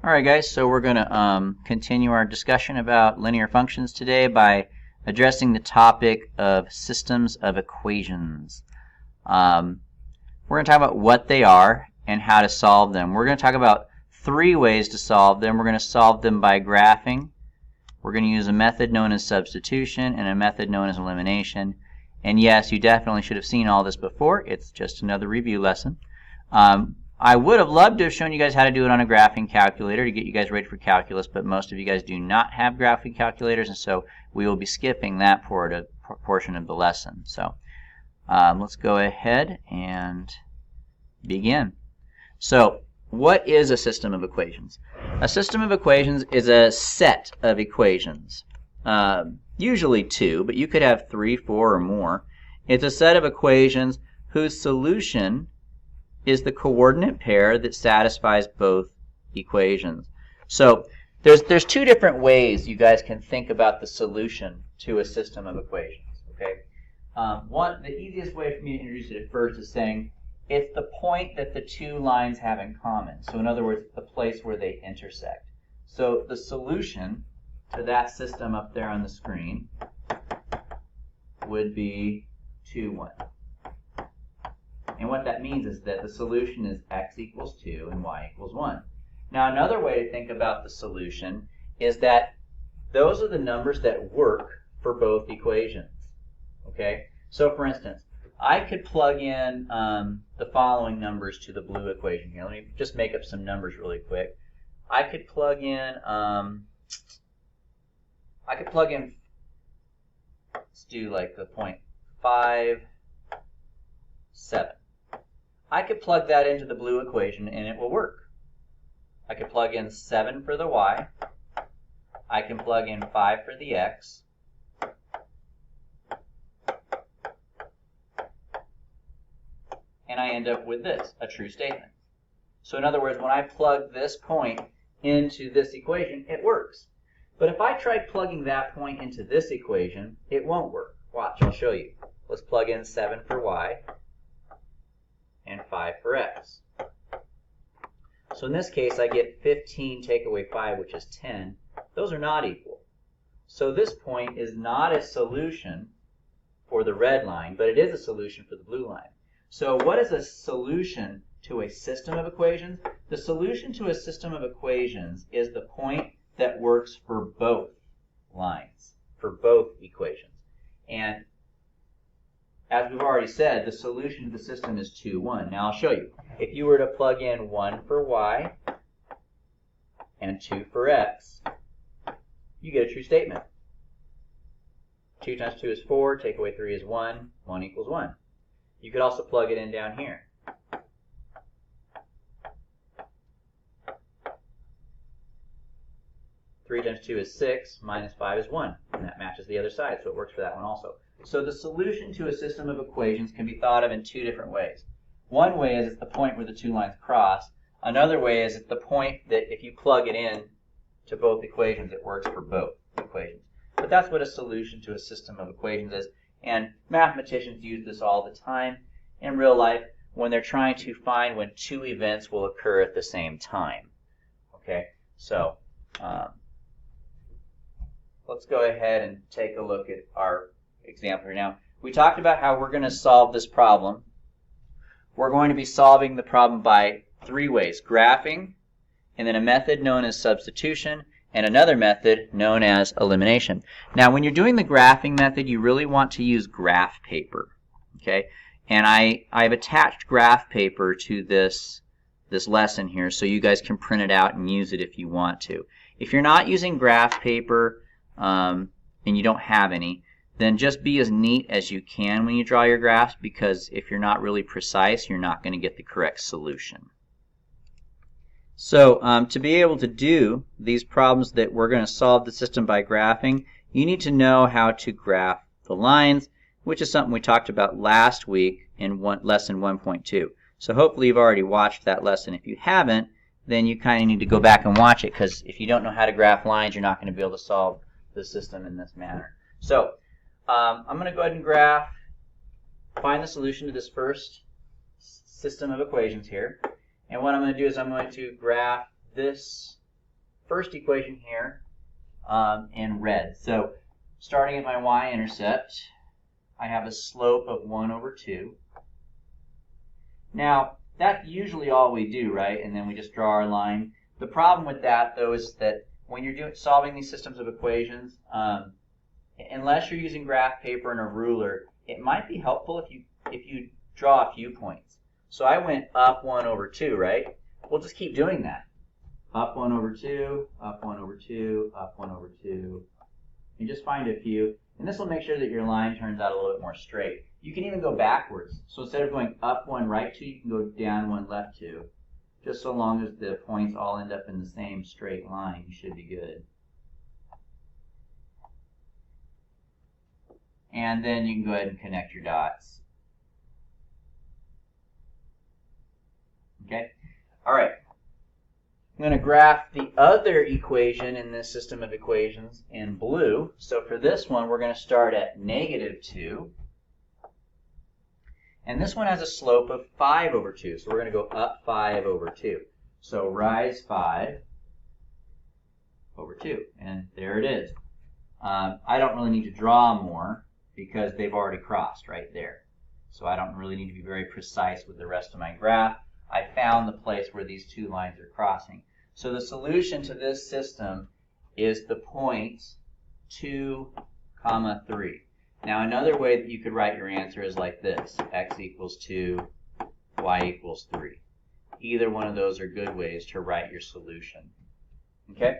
Alright guys, so we're going to continue our discussion about linear functions today by addressing the topic of systems of equations. We're going to talk about what they are and how to solve them. We're going to talk about three ways to solve them. We're going to solve them by graphing. We're going to use a method known as substitution and a method known as elimination. And yes, you definitely should have seen all this before. It's just another review lesson. I would have loved to have shown you guys how to do it on a graphing calculator to get you guys ready for calculus, but most of you guys do not have graphing calculators, and so we will be skipping that portion of the lesson. So let's go ahead and begin. So what is a system of equations? A system of equations is a set of equations, usually two, but you could have 3, 4, or more. It's a set of equations whose solution is the coordinate pair that satisfies both equations. So there's two different ways you guys can think about the solution to a system of equations. Okay, the easiest way for me to introduce it at first is saying it's the point that the two lines have in common. So in other words, it's the place where they intersect. So the solution to that system up there on the screen would be 2, 1. And what that means is that the solution is x equals 2 and y equals 1. Now another way to think about the solution is that those are the numbers that work for both equations. Okay? So for instance, I could plug in the following numbers to the blue equation here. Let me just make up some numbers really quick. I could plug in, let's do like the point 5, 7. I could plug that into the blue equation and it will work. I could plug in 7 for the y. I can plug in 5 for the x. And I end up with this, a true statement. So in other words, when I plug this point into this equation, it works. But if I try plugging that point into this equation, it won't work. Watch, I'll show you. Let's plug in 7 for y and 5 for x. So in this case, I get 15 take away 5, which is 10. Those are not equal. So this point is not a solution for the red line, but it is a solution for the blue line. So what is a solution to a system of equations? The solution to a system of equations is the point that works for both lines, for both equations. And as we've already said, the solution to the system is 2, 1. Now I'll show you. If you were to plug in 1 for y and 2 for x, you get a true statement. 2 times 2 is 4, take away 3 is 1, 1 equals 1. You could also plug it in down here. 3 times 2 is 6, minus 5 is 1, and that matches the other side, so it works for that one also. So the solution to a system of equations can be thought of in two different ways. One way is it's the point where the two lines cross. Another way is it's the point that if you plug it in to both equations, it works for both equations. But that's what a solution to a system of equations is. And mathematicians use this all the time in real life when they're trying to find when two events will occur at the same time. Okay, so let's go ahead and take a look at our example here. Now, we talked about how we're going to solve this problem. We're going to be solving the problem by three ways: graphing, and then a method known as substitution, and another method known as elimination. Now, when you're doing the graphing method, you really want to use graph paper. Okay, and I've attached graph paper to this lesson here so you guys can print it out and use it if you want to. If you're not using graph paper and you don't have any, then just be as neat as you can when you draw your graphs, because if you're not really precise, you're not going to get the correct solution. So to be able to do these problems that we're going to solve the system by graphing, you need to know how to graph the lines, which is something we talked about last week in lesson 1.2. So hopefully you've already watched that lesson. If you haven't, then you kind of need to go back and watch it, because if you don't know how to graph lines, you're not going to be able to solve the system in this manner. So I'm going to go ahead and find the solution to this first system of equations here. And what I'm going to do is I'm going to graph this first equation here in red. So starting at my y-intercept, I have a slope of 1 over 2. Now, that's usually all we do, right? And then we just draw our line. The problem with that, though, is that when you're solving these systems of equations, unless you're using graph paper and a ruler, it might be helpful if you draw a few points. So I went up 1 over 2, right? We'll just keep doing that. Up 1 over 2, up 1 over 2, up 1 over 2. And just find a few. And this will make sure that your line turns out a little bit more straight. You can even go backwards. So instead of going up 1, right 2, you can go down 1, left 2. Just so long as the points all end up in the same straight line, you should be good. And then you can go ahead and connect your dots. Okay? All right. I'm going to graph the other equation in this system of equations in blue. So for this one, we're going to start at -2. And this one has a slope of 5 over 2. So we're going to go up 5 over 2. So rise 5 over 2. And there it is. I don't really need to draw more because they've already crossed right there. So I don't really need to be very precise with the rest of my graph. I found the place where these two lines are crossing. So the solution to this system is the points 2, 3. Now another way that you could write your answer is like this. X equals 2, y equals 3. Either one of those are good ways to write your solution. Okay?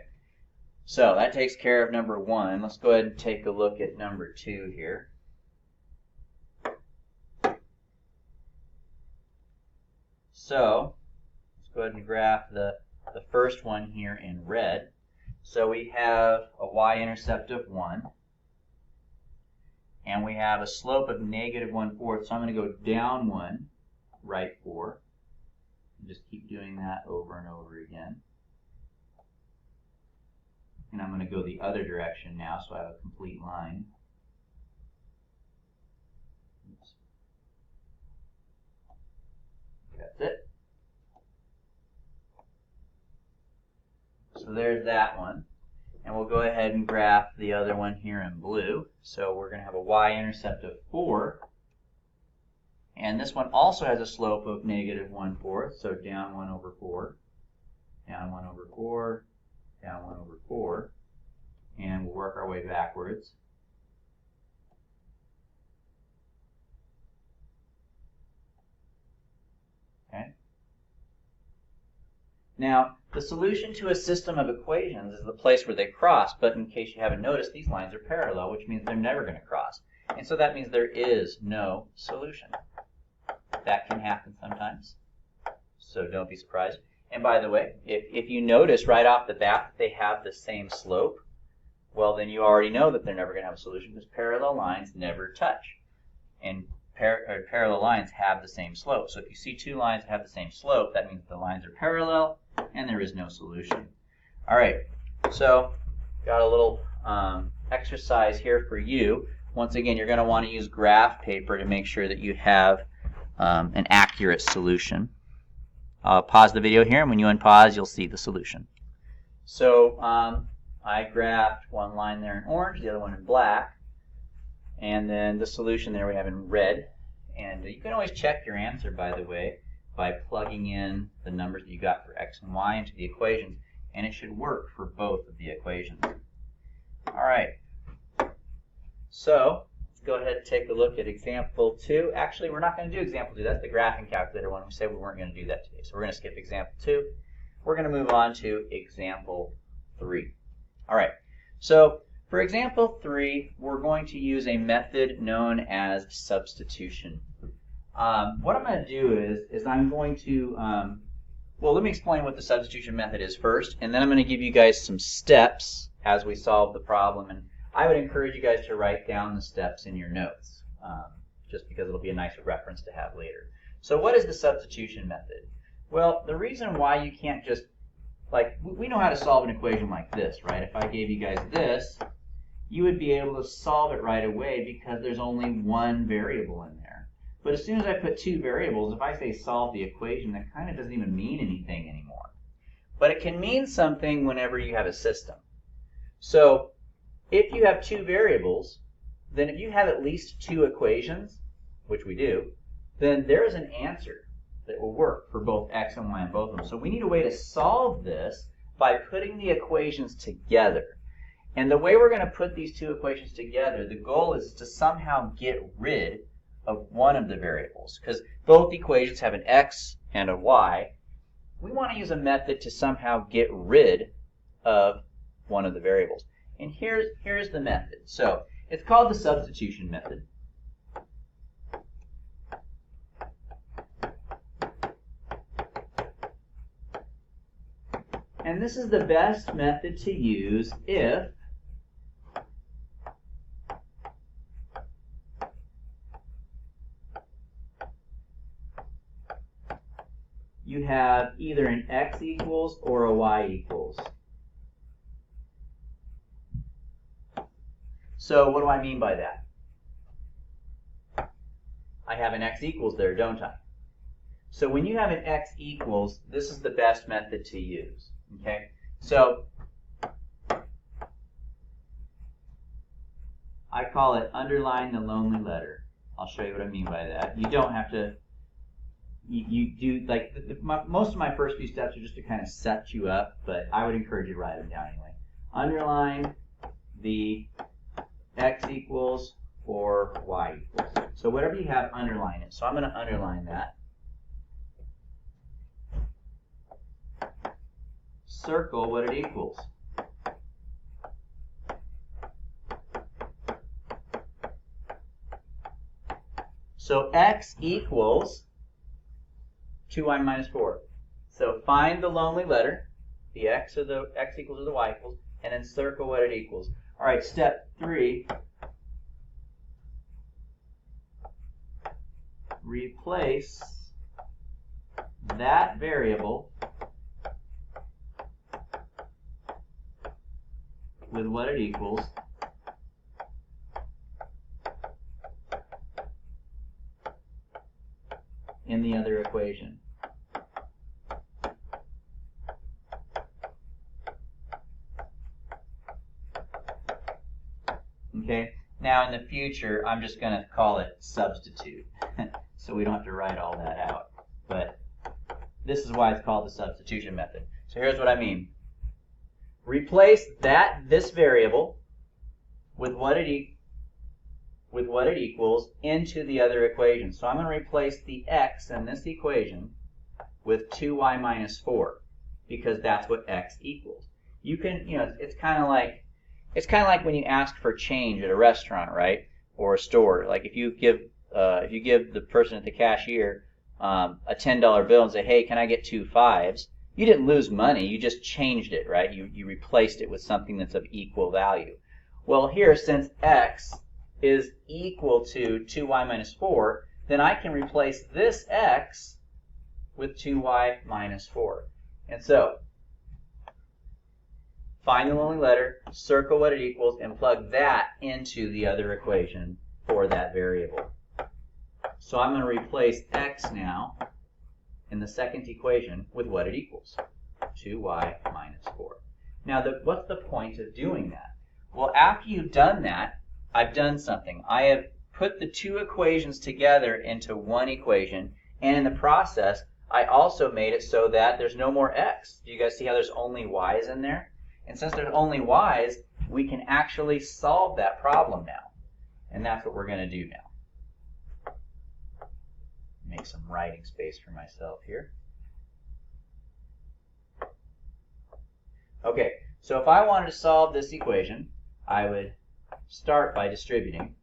So that takes care of number 1. Let's go ahead and take a look at number 2 here. So let's go ahead and graph the first one here in red. So we have a y-intercept of 1. And we have a slope of -1/4. So I'm going to go down 1, right 4. And just keep doing that over and over again. And I'm going to go the other direction now, so I have a complete line. Oops. That's it. So there's that one. And we'll go ahead and graph the other one here in blue. So we're going to have a y-intercept of 4. And this one also has a slope of -1/4. So down 1 over 4, down 1 over 4, down 1 over 4. And we'll work our way backwards. Okay. Now, the solution to a system of equations is the place where they cross, but in case you haven't noticed, these lines are parallel, which means they're never going to cross. And so that means there is no solution. That can happen sometimes, so don't be surprised. And by the way, if you notice right off the bat that they have the same slope, well, then you already know that they're never going to have a solution because parallel lines never touch. And parallel lines have the same slope. So if you see two lines that have the same slope, that means the lines are parallel and there is no solution. All right, so got a little exercise here for you. Once again, you're going to want to use graph paper to make sure that you have an accurate solution. I'll pause the video here, and when you unpause, you'll see the solution. So I graphed one line there in orange, the other one in black. And then the solution there we have in red. And you can always check your answer, by the way, by plugging in the numbers that you got for x and y into the equations. And it should work for both of the equations. All right. So let's go ahead and take a look at example 2. Actually, we're not going to do example 2. That's the graphing calculator one. We said we weren't going to do that today. So we're going to skip example 2. We're going to move on to example 3. All right. So for example 3, we're going to use a method known as substitution. What I'm going to do is I'm going to, well, let me explain what the substitution method is first, and then I'm going to give you guys some steps as we solve the problem. And I would encourage you guys to write down the steps in your notes, just because it'll be a nice reference to have later. So what is the substitution method? Well, the reason why you can't just, like, we know how to solve an equation like this, right? If I gave you guys this, you would be able to solve it right away because there's only one variable in there. But as soon as I put two variables, if I say solve the equation, that kind of doesn't even mean anything anymore. but it can mean something whenever you have a system. So if you have two variables, then if you have at least two equations, which we do, then there is an answer that will work for both x and y in both of them. So we need a way to solve this by putting the equations together. And the way we're going to put these two equations together, the goal is to somehow get rid of one of the variables. Because both equations have an x and a y. We want to use a method to somehow get rid of one of the variables. And here's the method. So it's called the substitution method. And this is the best method to use if you have either an x equals or a y equals. So what do I mean by that? I have an x equals there, don't I? So when you have an x equals, this is the best method to use. Okay? So I call it underline the lonely letter. I'll show you what I mean by that. You don't have to, you do, like, most of my first few steps are just to kind of set you up, but I would encourage you to write them down anyway. Underline the x equals or y equals. So whatever you have, underline it. So I'm going to underline that. Circle what it equals. So x equals 2y minus 4. So find the lonely letter, the x or the x equals or the y equals, and then circle what it equals. All right, step 3. Replace that variable with what it equals in the other equation. Okay, now in the future, I'm just going to call it substitute, so we don't have to write all that out. But this is why it's called the substitution method. So here's what I mean. Replace this variable with what it equals into the other equation. So I'm going to replace the x in this equation with 2y minus 4 because that's what x equals. You can, it's kind of like when you ask for change at a restaurant, right, or a store. Like if you give the person at the cashier a $10 bill and say, "Hey, can I get 2 5s?" You didn't lose money, you just changed it, right? You replaced it with something that's of equal value. Well, here, since x is equal to 2y minus 4, then I can replace this x with 2y minus 4. And so, find the lonely letter, circle what it equals, and plug that into the other equation for that variable. So I'm going to replace x now in the second equation with what it equals, 2y minus 4. Now, what's the point of doing that? Well, after you've done that, I've done something. I have put the two equations together into one equation, and in the process, I also made it so that there's no more x. Do you guys see how there's only y's in there? And since there's only y's, we can actually solve that problem now. And that's what we're going to do now. Make some writing space for myself here. Okay, so if I wanted to solve this equation, I would start by distributing.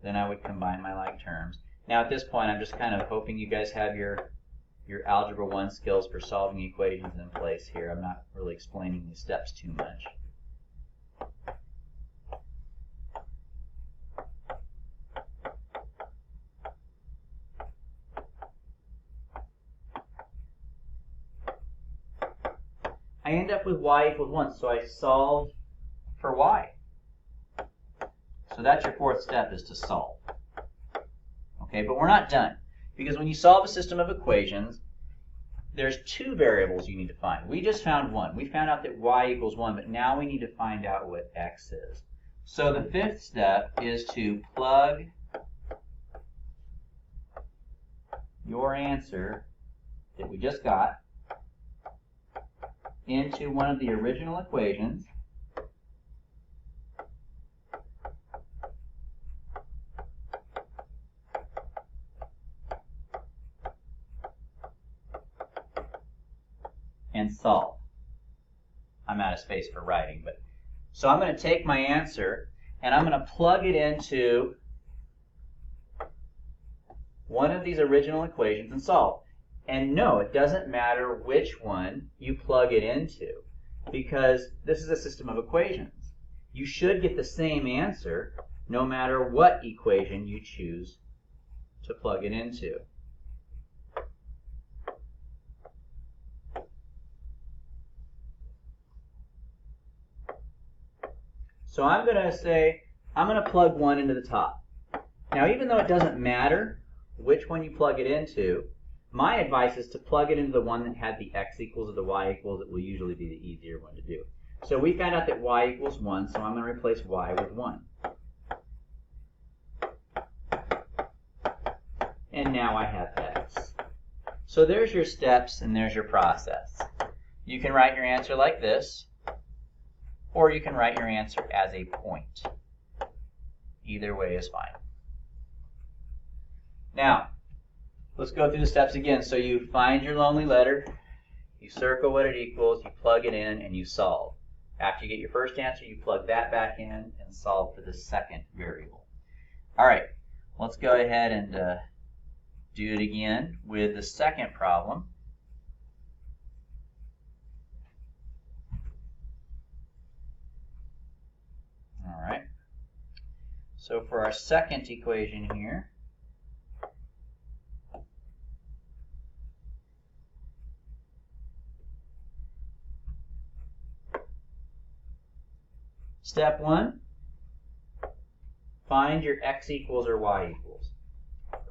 Then I would combine my like terms. Now at this point, I'm just kind of hoping you guys have your Algebra 1 skills for solving equations in place here. I'm not really explaining the steps too much. I end up with y equals 1, so I solve for y. So that's your fourth step, is to solve. Okay, but we're not done. Because when you solve a system of equations, there's two variables you need to find. We just found one. We found out that y equals 1, but now we need to find out what x is. So the fifth step is to plug your answer that we just got into one of the original equations. And solve. I'm out of space for writing, but so I'm going to take my answer and I'm going to plug it into one of these original equations and solve. And no, it doesn't matter which one you plug it into, because this is a system of equations. You should get the same answer no matter what equation you choose to plug it into. So I'm going to say, I'm going to plug 1 into the top. Now, even though it doesn't matter which one you plug it into, my advice is to plug it into the one that had the x equals or the y equals. It will usually be the easier one to do. So we found out that y equals 1, so I'm going to replace y with 1. And now I have x. So there's your steps and there's your process. You can write your answer like this, or you can write your answer as a point. Either way is fine. Now, let's go through the steps again. So you find your lonely letter, you circle what it equals, you plug it in, and you solve. After you get your first answer, you plug that back in and solve for the second variable. All right, let's go ahead and do it again with the second problem. All right, so for our second equation here, step 1, find your x equals or y equals,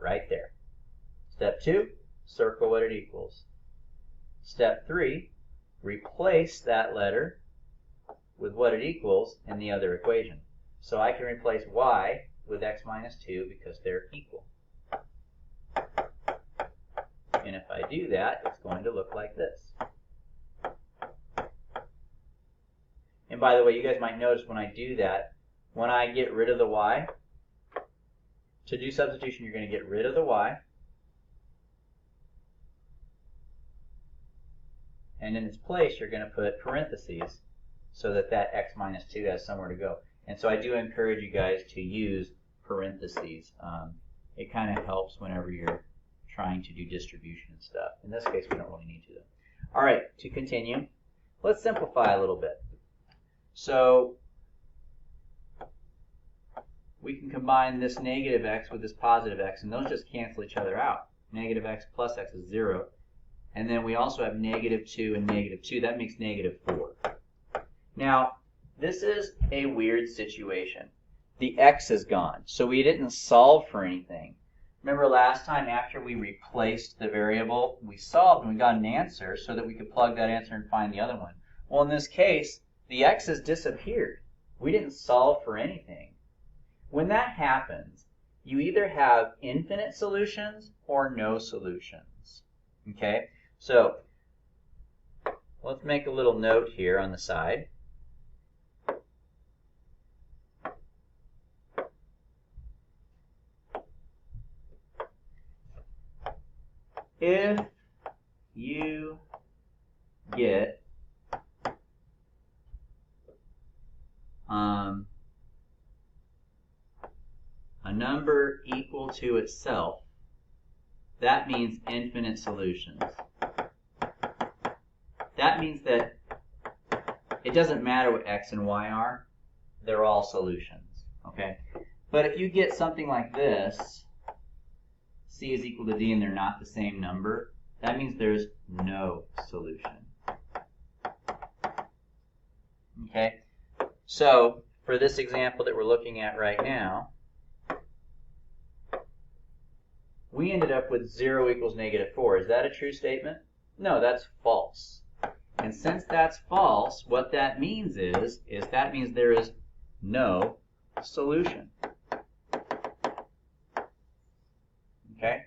right there. Step 2, circle what it equals. Step 3, replace that letter with what it equals in the other equation. So I can replace y with x minus 2 because they're equal. And if I do that, it's going to look like this. And by the way, you guys might notice when I do that, when I get rid of the y, to do substitution, you're going to get rid of the y, and in its place, you're going to put parentheses so that that x minus 2 has somewhere to go. And so I do encourage you guys to use parentheses. It kind of helps whenever you're trying to do distribution and stuff. In this case, we don't really need to. All right, to continue, let's simplify a little bit. So we can combine this negative x with this positive x, and those just cancel each other out. Negative x plus x is 0. And then we also have negative 2 and negative 2. That makes negative 4. Now, this is a weird situation. The x is gone, so we didn't solve for anything. Remember last time after we replaced the variable, we solved and we got an answer so that we could plug that answer and find the other one. Well, in this case, the x has disappeared. We didn't solve for anything. When that happens, you either have infinite solutions or no solutions. Okay? So, let's make a little note here on the side. If you get a number equal to itself, that means infinite solutions. That means that it doesn't matter what x and y are, they're all solutions. Okay? But if you get something like this, c is equal to d and they're not the same number, that means there's no solution. Okay? So, for this example that we're looking at right now, we ended up with 0 equals -4. Is that a true statement? No, that's false. And since that's false, what that means is that means there is no solution. Okay?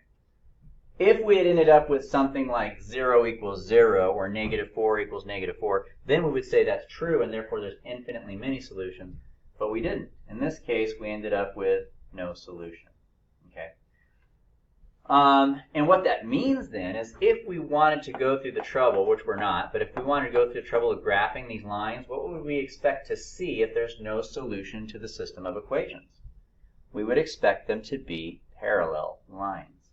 If we had ended up with something like 0 equals 0 or -4 equals -4, then we would say that's true and therefore there's infinitely many solutions, but we didn't. In this case, we ended up with no solution. Okay? And what that means then is if we wanted to go through the trouble, which we're not, but if we wanted to go through the trouble of graphing these lines, what would we expect to see if there's no solution to the system of equations? We would expect them to be parallel lines.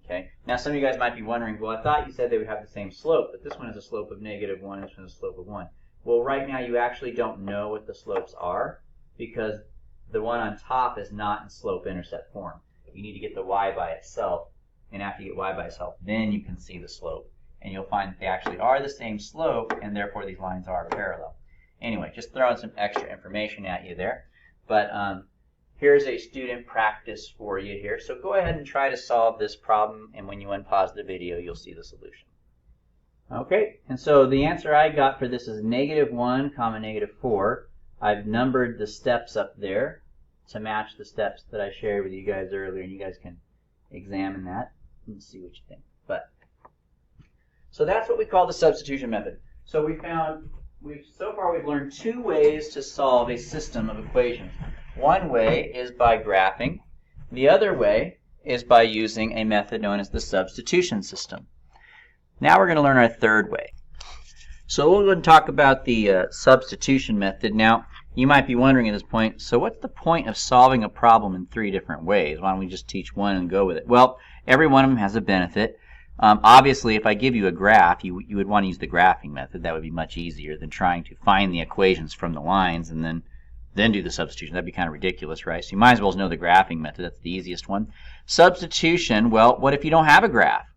Okay? Now some of you guys might be wondering, well, I thought you said they would have the same slope, but this one has a slope of -1, this one has a slope of 1. Well, right now you actually don't know what the slopes are because the one on top is not in slope-intercept form. You need to get the y by itself, and after you get y by itself, then you can see the slope. And you'll find that they actually are the same slope, and therefore these lines are parallel. Anyway, just throwing some extra information at you there. But here's a student practice for you here. So go ahead and try to solve this problem, and when you unpause the video, you'll see the solution. Okay, and so the answer I got for this is -1, -4. I've numbered the steps up there to match the steps that I shared with you guys earlier, and you guys can examine that and see what you think. So that's what we call the substitution method. So so far we've learned 2 ways to solve a system of equations. One way is by graphing. The other way is by using a method known as the substitution system. Now we're going to learn our third way. So we'll go and talk about the substitution method. Now, you might be wondering at this point, so what's the point of solving a problem in 3 different ways? Why don't we just teach one and go with it? Well, every one of them has a benefit. Obviously, if I give you a graph, you would want to use the graphing method. That would be much easier than trying to find the equations from the lines and then do the substitution. That'd be kind of ridiculous, right? So you might as well know the graphing method. That's the easiest one. Substitution, well, what if you don't have a graph?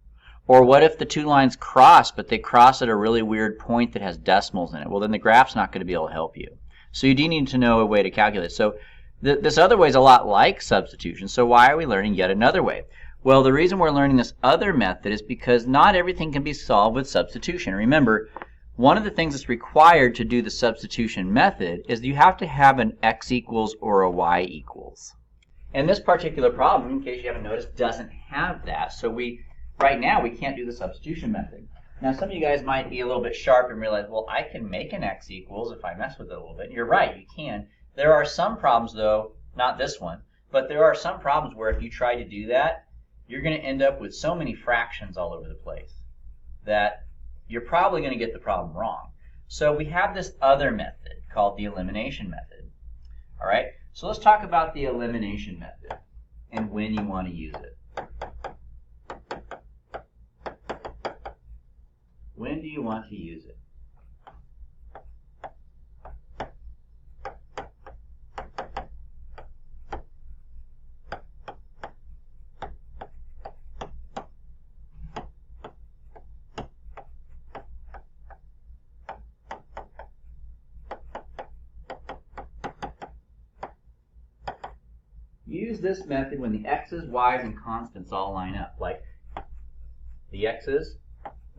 Or what if the 2 lines cross, but they cross at a really weird point that has decimals in it? Well, then the graph's not going to be able to help you. So you do need to know a way to calculate. So this other way is a lot like substitution. So why are we learning yet another way? Well, the reason we're learning this other method is because not everything can be solved with substitution. Remember, one of the things that's required to do the substitution method is you have to have an x equals or a y equals. And this particular problem, in case you haven't noticed, doesn't have that. So right now we can't do the substitution method. Now some of you guys might be a little bit sharp and realize, well, I can make an x equals if I mess with it a little bit. You're right, you can. There are some problems though, not this one, but there are some problems where if you try to do that, you're going to end up with so many fractions all over the place that you're probably going to get the problem wrong. So we have this other method called the elimination method. All right, so let's talk about the elimination method and when you want to use it. When do you want to use it? Use this method when the x's, y's, and constants all line up, like the x's,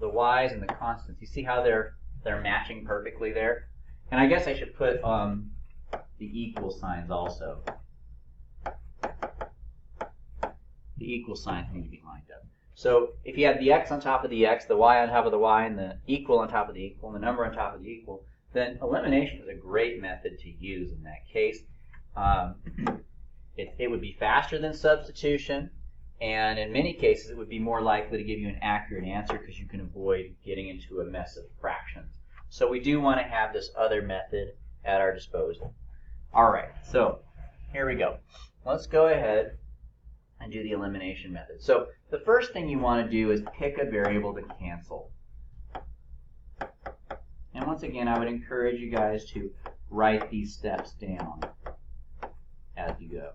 the y's, and the constants. You see how they're matching perfectly there? And I guess I should put the equal signs also. The equal signs need to be lined up. So if you have the x on top of the x, the y on top of the y, and the equal on top of the equal, and the number on top of the equal, then elimination is a great method to use in that case. It would be faster than substitution, and in many cases it would be more likely to give you an accurate answer because you can avoid getting into a mess of fractions. So we do want to have this other method at our disposal. All right, so here we go. Let's go ahead and do the elimination method. So the first thing you want to do is pick a variable to cancel. And once again, I would encourage you guys to write these steps down as you go.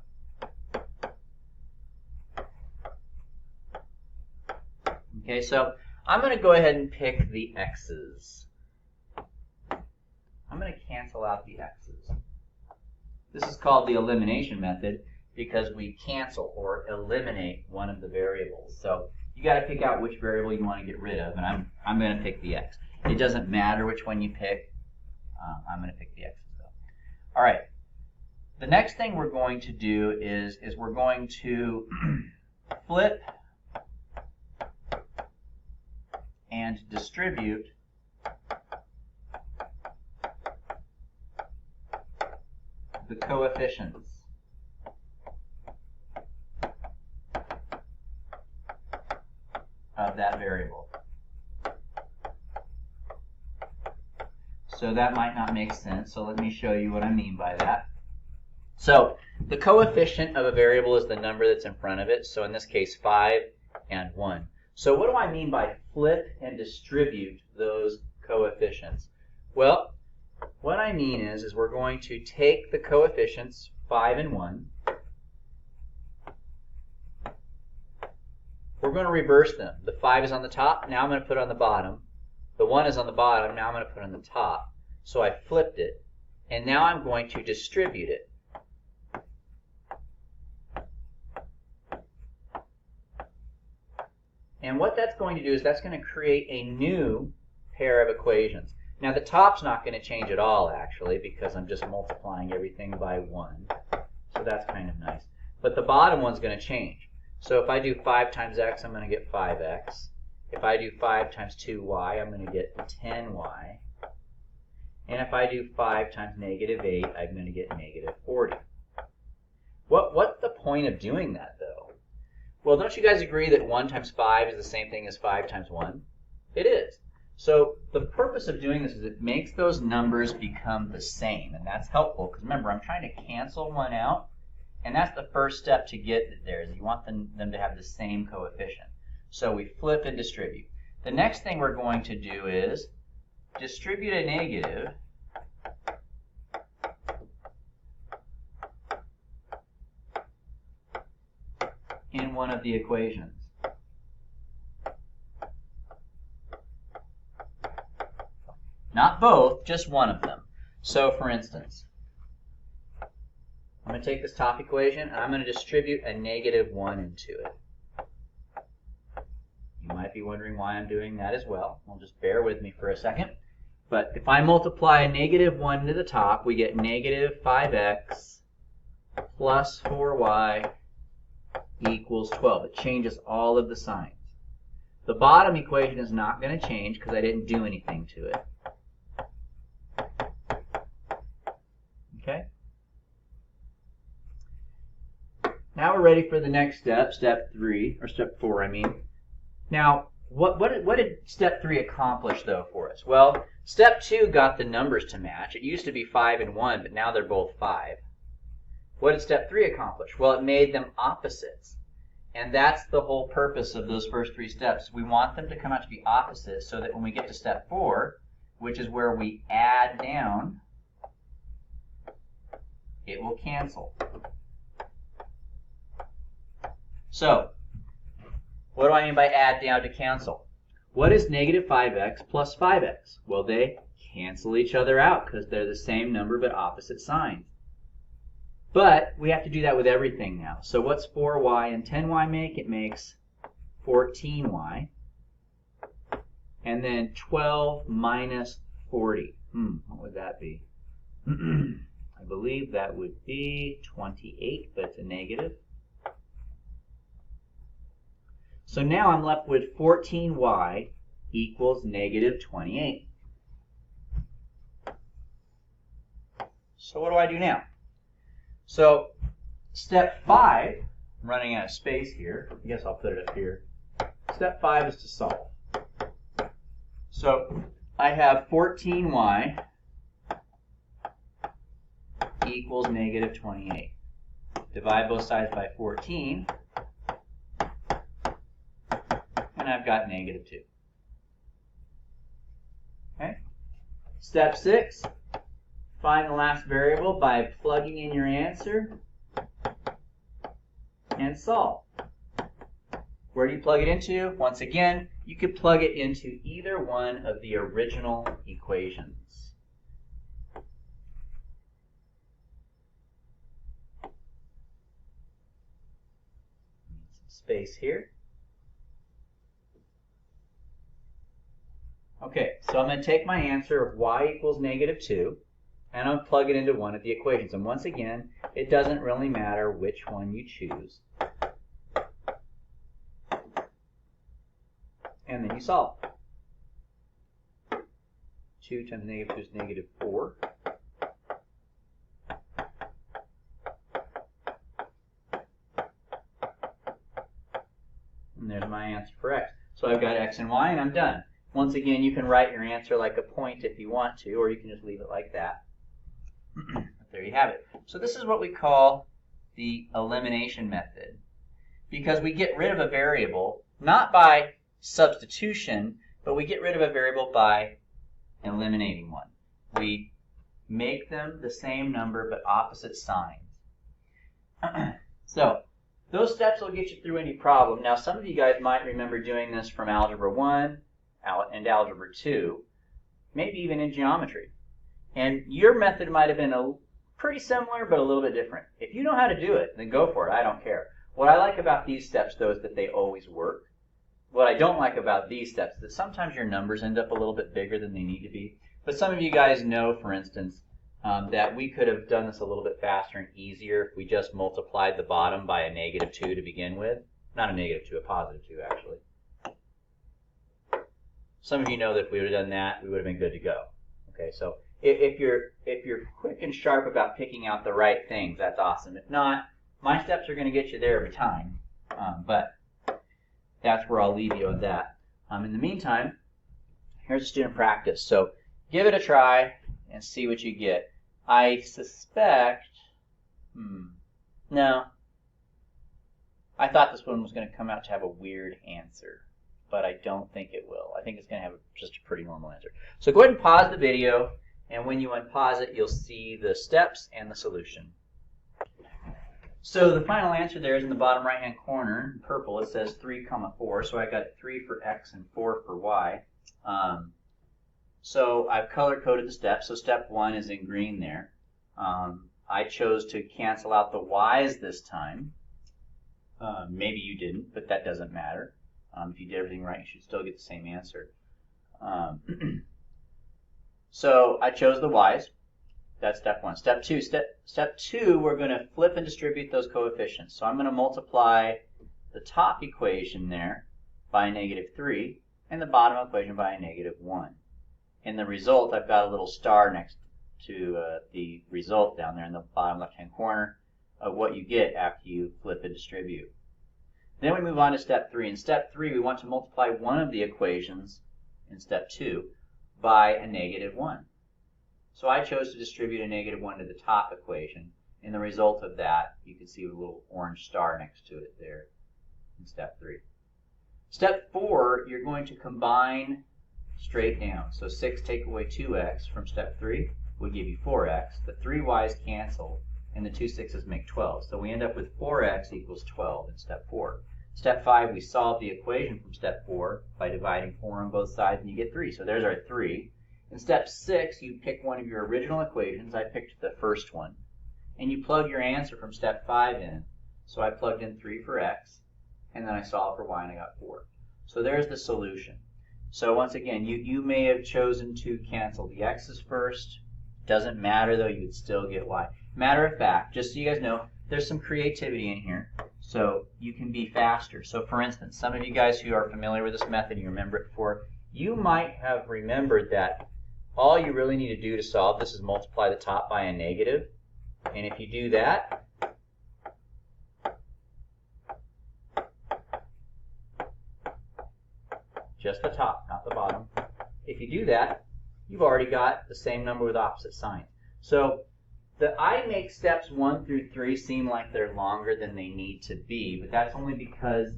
Okay, so I'm going to go ahead and pick the x's. I'm going to cancel out the x's. This is called the elimination method. because we cancel or eliminate one of the variables. So you got to pick out which variable you want to get rid of, and I'm going to pick the x. It doesn't matter which one you pick. I'm going to pick the x as well. All right. The next thing we're going to do is we're going to flip and distribute the coefficients of that variable. So that might not make sense, so let me show you what I mean by that. So the coefficient of a variable is the number that's in front of it, so in this case 5 and 1. So what do I mean by flip and distribute those coefficients? Well, what I mean is we're going to take the coefficients 5 and 1. We're going to reverse them. The 5 is on the top, now I'm going to put it on the bottom. The 1 is on the bottom, now I'm going to put it on the top. So I flipped it, and now I'm going to distribute it. And what that's going to do is that's going to create a new pair of equations. Now the top's not going to change at all, actually, because I'm just multiplying everything by 1. So that's kind of nice. But the bottom one's going to change. So if I do 5 times x, I'm going to get 5x. If I do 5 times 2y, I'm going to get 10y. And if I do 5 times negative 8, I'm going to get negative 40. What's the point of doing that, though? Well, don't you guys agree that 1 times 5 is the same thing as 5 times 1? It is. So the purpose of doing this is it makes those numbers become the same. And that's helpful because remember, I'm trying to cancel one out. And that's the first step to get there, is you want them to have the same coefficient. So we flip and distribute. The next thing we're going to do is distribute a negative in one of the equations. Not both, just one of them. So for instance, I'm going to take this top equation and I'm going to distribute a negative 1 into it. You might be wondering why I'm doing that as well. Well, just bear with me for a second. But if I multiply a negative 1 to the top, we get negative 5x plus 4y equals 12. It changes all of the signs. The bottom equation is not going to change because I didn't do anything to it. Okay? Now we're ready for the next step, step 3, or step 4, I mean. Now, what did step 3 accomplish, though, for us? Well, step 2 got the numbers to match. It used to be 5 and 1, but now they're both 5. What did step 3 accomplish? Well, it made them opposites. And that's the whole purpose of those first 3 steps. We want them to come out to be opposites so that when we get to step 4, which is where we add down, it will cancel. So, what do I mean by add down to cancel? What is negative 5x plus 5x? Well, they cancel each other out because they're the same number but opposite signs. But we have to do that with everything now. So what's 4y and 10y make? It makes 14y. And then 12 minus 40. What would that be? I believe that would be 28, but it's a negative. So now I'm left with 14y equals negative 28. So what do I do now? So step 5, I'm running out of space here. I guess I'll put it up here. Step 5 is to solve. So I have 14y equals negative 28. Divide both sides by 14. And I've got negative 2. Okay? Step 6, find the last variable by plugging in your answer and solve. Where do you plug it into? Once again, you could plug it into either one of the original equations. space here. Okay, so I'm going to take my answer of y equals -2, and I'll plug it into one of the equations. And once again, it doesn't really matter which one you choose. And then you solve. 2 times -2 is -4. And there's my answer for x. So I've got x and y, and I'm done. Once again, you can write your answer like a point if you want to, or you can just leave it like that. There you have it. So this is what we call the elimination method, because we get rid of a variable not by substitution, but we get rid of a variable by eliminating one. We make them the same number but opposite signs. So those steps will get you through any problem. Now, some of you guys might remember doing this from Algebra 1 and Algebra 2, maybe even in geometry. And your method might have been pretty similar, but a little bit different. If you know how to do it, then go for it. I don't care. What I like about these steps, though, is that they always work. What I don't like about these steps is that sometimes your numbers end up a little bit bigger than they need to be. But some of you guys know, for instance, that we could have done this a little bit faster and easier if we just multiplied the bottom by a -2 to begin with. Not a -2, a +2, actually. Some of you know that if we would have done that, we would have been good to go. Okay, so if you're quick and sharp about picking out the right things, that's awesome. If not, my steps are going to get you there every time. But that's where I'll leave you on that. In the meantime, here's a student practice. So give it a try and see what you get. I suspect, no. I thought this one was going to come out to have a weird answer, but I don't think it will. I think it's going to have just a pretty normal answer. So go ahead and pause the video, and when you unpause it, you'll see the steps and the solution. So the final answer there is in the bottom right-hand corner, in purple. It says 3, 4. So I got 3 for x and 4 for y. So I've color-coded the steps. So step 1 is in green there. I chose to cancel out the y's this time. Maybe you didn't, but that doesn't matter. If you did everything right, you should still get the same answer. So I chose the y's. That's step 1. Step 2. Step 2, we're going to flip and distribute those coefficients. So I'm going to multiply the top equation there by a -3 and the bottom equation by a -1. In the result, I've got a little star next to the result down there in the bottom left-hand corner of what you get after you flip and distribute. Then we move on to step 3. In step 3, we want to multiply one of the equations in step 2 by a -1. So I chose to distribute a -1 to the top equation. In the result of that, you can see a little orange star next to it there in step 3. Step 4, you're going to combine straight down. So 6 take away 2x from step 3 would give you 4x. The 3 y's cancel, and the 2 6's make 12. So we end up with 4x equals 12 in step 4. Step 5, we solve the equation from step 4 by dividing 4 on both sides, and you get 3. So there's our 3. In step 6, you pick one of your original equations. I picked the first one. And you plug your answer from step 5 in. So I plugged in 3 for x, and then I solved for y, and I got 4. So there's the solution. So once again, you may have chosen to cancel the x's first. Doesn't matter, though. You would still get y. Matter of fact, just so you guys know, there's some creativity in here. So you can be faster. So for instance, some of you guys who are familiar with this method, you remember it before, you might have remembered that all you really need to do to solve this is multiply the top by a negative. And if you do that, just the top, not the bottom. If you do that, you've already got the same number with opposite signs. So I make steps 1 through 3 seem like they're longer than they need to be, but that's only because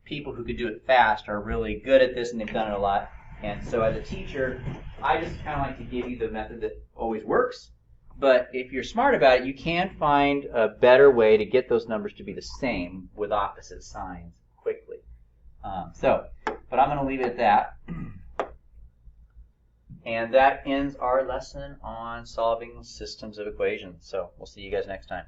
people who could do it fast are really good at this and they've done it a lot. And so as a teacher, I just kind of like to give you the method that always works. But if you're smart about it, you can find a better way to get those numbers to be the same with opposite signs quickly. But I'm going to leave it at that. And that ends our lesson on solving systems of equations. So we'll see you guys next time.